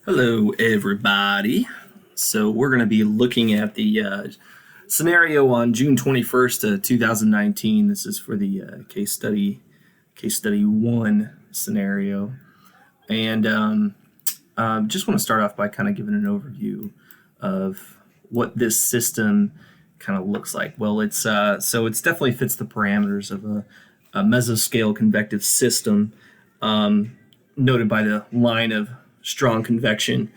Hello, everybody. So we're going to be looking at the scenario on June 21st, 2019. This is for the case study 1 scenario. And just want to start off by kind of giving an overview of what this system kind of looks like. Well, it's definitely fits the parameters of a mesoscale convective system, noted by the line of strong convection.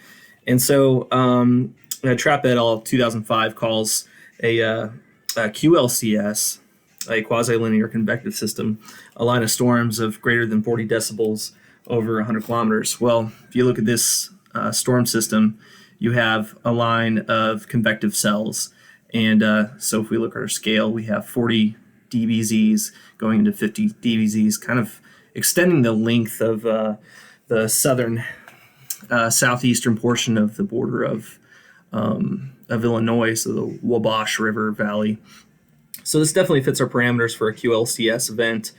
And so Trapp et al. 2005 calls a QLCS, a quasi-linear convective system, a line of storms of greater than 40 decibels over 100 kilometers. Well, if you look at this storm system, you have a line of convective cells. And so if we look at our scale, we have 40 dBZs going into 50 dBZs, kind of extending the length of the southeastern portion of the border of Illinois, so the Wabash River Valley. So this definitely fits our parameters for a QLCS event.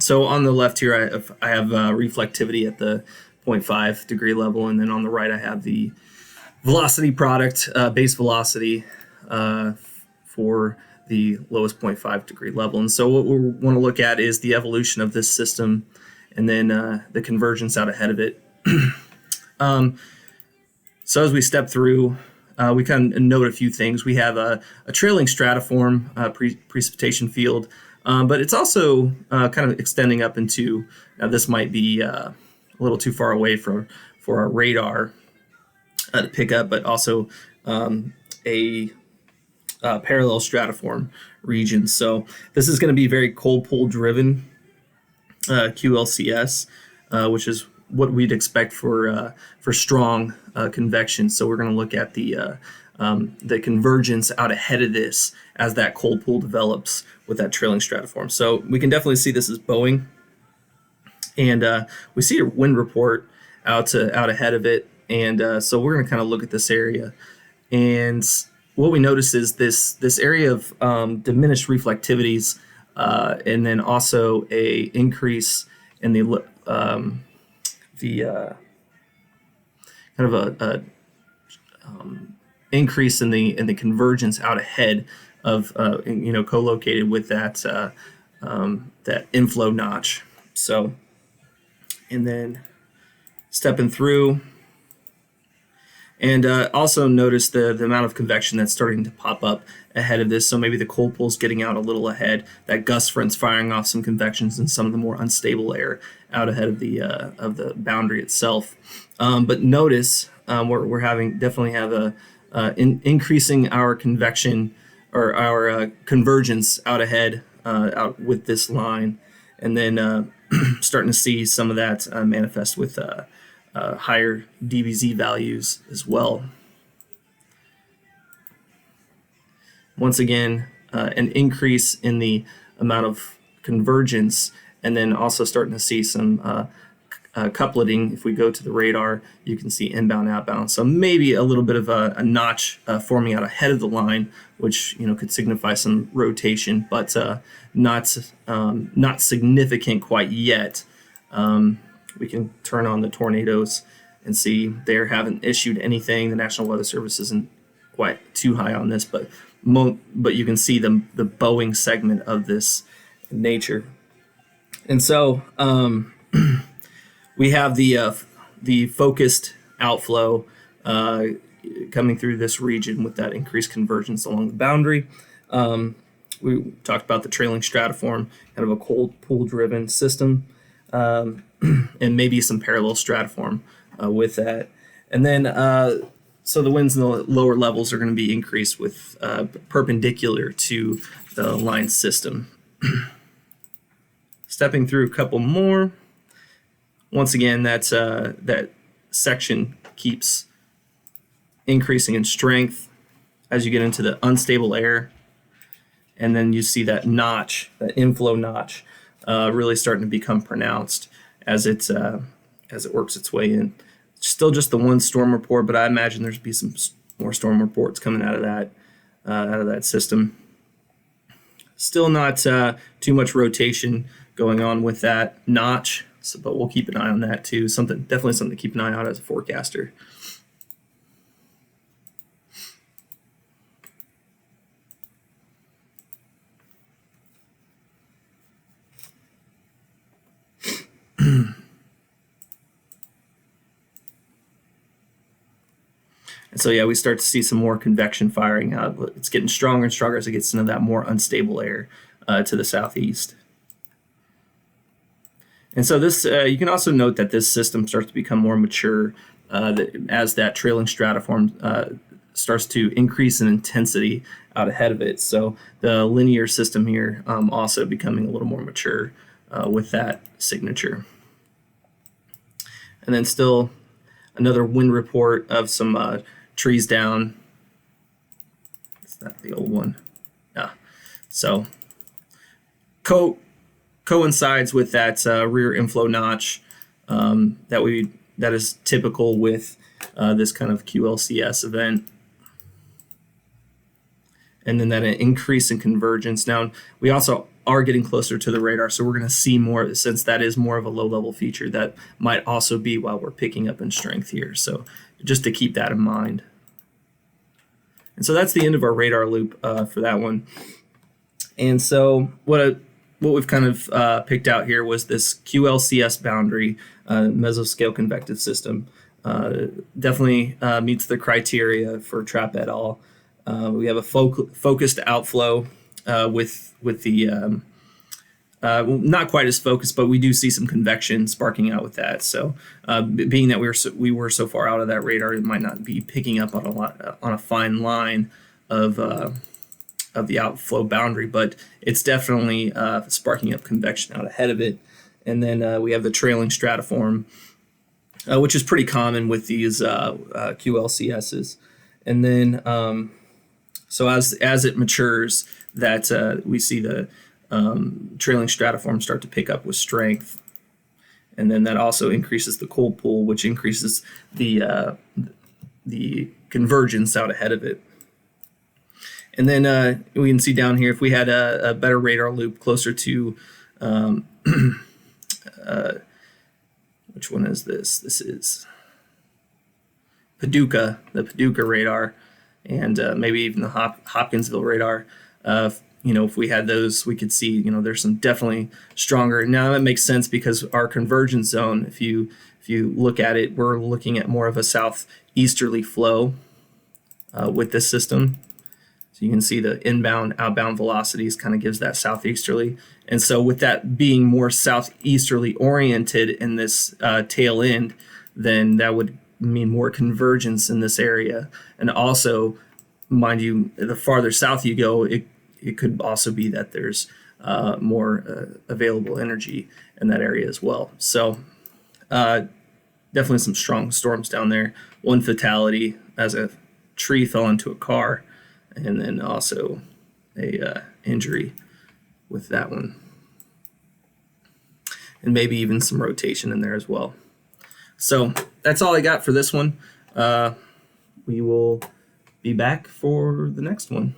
So on the left here, I have reflectivity at the 0.5 degree level, and then on the right I have the velocity product, base velocity for the lowest 0.5 degree level. And so what we want to look at is the evolution of this system, and then the convergence out ahead of it. So as we step through, we kind of note a few things. We have a trailing stratiform precipitation field, but it's also kind of extending up into, now this might be a little too far away for our radar to pick up, but also a parallel stratiform region. So this is going to be very cold pool driven QLCS, which is what we'd expect for strong convection. So we're going to look at the convergence out ahead of this as that cold pool develops with that trailing stratiform. So we can definitely see this is bowing, and we see a wind report out ahead of it. And so we're going to kind of look at this area, and what we notice is this area of diminished reflectivities, and then also a increase in the kind of a increase in the convergence out ahead of co-located with that inflow notch. So, and then stepping through, and also notice the amount of convection that's starting to pop up ahead of this. So maybe the cold pool's getting out a little ahead. That gust front's firing off some convections and some of the more unstable air out ahead of the boundary itself. But notice we're definitely have increasing our convection, or our convergence out ahead out with this line, and then starting to see some of that manifest with higher dBZ values as well. Once again, an increase in the amount of convergence, and then also starting to see some coupleting. If we go to the radar, you can see inbound, outbound. So maybe a little bit of a notch forming out ahead of the line, which could signify some rotation, but not significant quite yet. We can turn on the tornadoes and see they haven't issued anything. The National Weather Service isn't quite too high on this, but you can see the bowing segment of this nature. And so we have the focused outflow coming through this region with that increased convergence along the boundary. We talked about the trailing stratiform, kind of a cold pool driven system, and maybe some parallel stratiform with that. And then so the winds in the lower levels are going to be increased with perpendicular to the line system. Stepping through a couple more. Once again, that section keeps increasing in strength as you get into the unstable air, and then you see that notch, that inflow notch, really starting to become pronounced as it works its way in. Still just the one storm report, but I imagine there's be some more storm reports coming out of that system. Still not too much rotation going on with that notch. So, but we'll keep an eye on that too. Definitely something to keep an eye on as a forecaster. And so, yeah, we start to see some more convection firing out. It's getting stronger and stronger as it gets into that more unstable air to the southeast. And so this, you can also note that this system starts to become more mature as that trailing stratiform starts to increase in intensity out ahead of it. So the linear system here also becoming a little more mature with that signature. And then still another wind report of some trees down. It's not the old one. Yeah. So coincides with that rear inflow notch that is typical with this kind of QLCS event. And then that increase in convergence. Now, we also are getting closer to the radar, so we're going to see more, since that is more of a low-level feature. That might also be while we're picking up in strength here. So just to keep that in mind. And so that's the end of our radar loop for that one. And so what we've kind of picked out here was this QLCS boundary, mesoscale convective system. Definitely meets the criteria for Trapp et al. We have a focused outflow with the not quite as focused, but we do see some convection sparking out with that. So being that we were so far out of that radar, it might not be picking up on a fine line of the outflow boundary, but it's definitely sparking up convection out ahead of it. And then we have the trailing stratiform, which is pretty common with these QLCSs. And then so as it matures, that we see the trailing stratiform start to pick up with strength, and then that also increases the cold pool, which increases the convergence out ahead of it. And then we can see down here, if we had a better radar loop closer to, which one is this? This is Paducah, the Paducah radar, and maybe even the Hopkinsville radar. If we had those, we could see, there's some definitely stronger. Now that makes sense because our convergence zone, if you look at it, we're looking at more of a southeasterly flow with this system. So you can see the inbound, outbound velocities kind of gives that southeasterly. And so with that being more southeasterly oriented in this tail end, then that would mean more convergence in this area. And also, mind you, the farther south you go, it could also be that there's more available energy in that area as well. So definitely some strong storms down there. One fatality as a tree fell into a car, and then also a injury with that one. And maybe even some rotation in there as well. So that's all I got for this one. We will be back for the next one.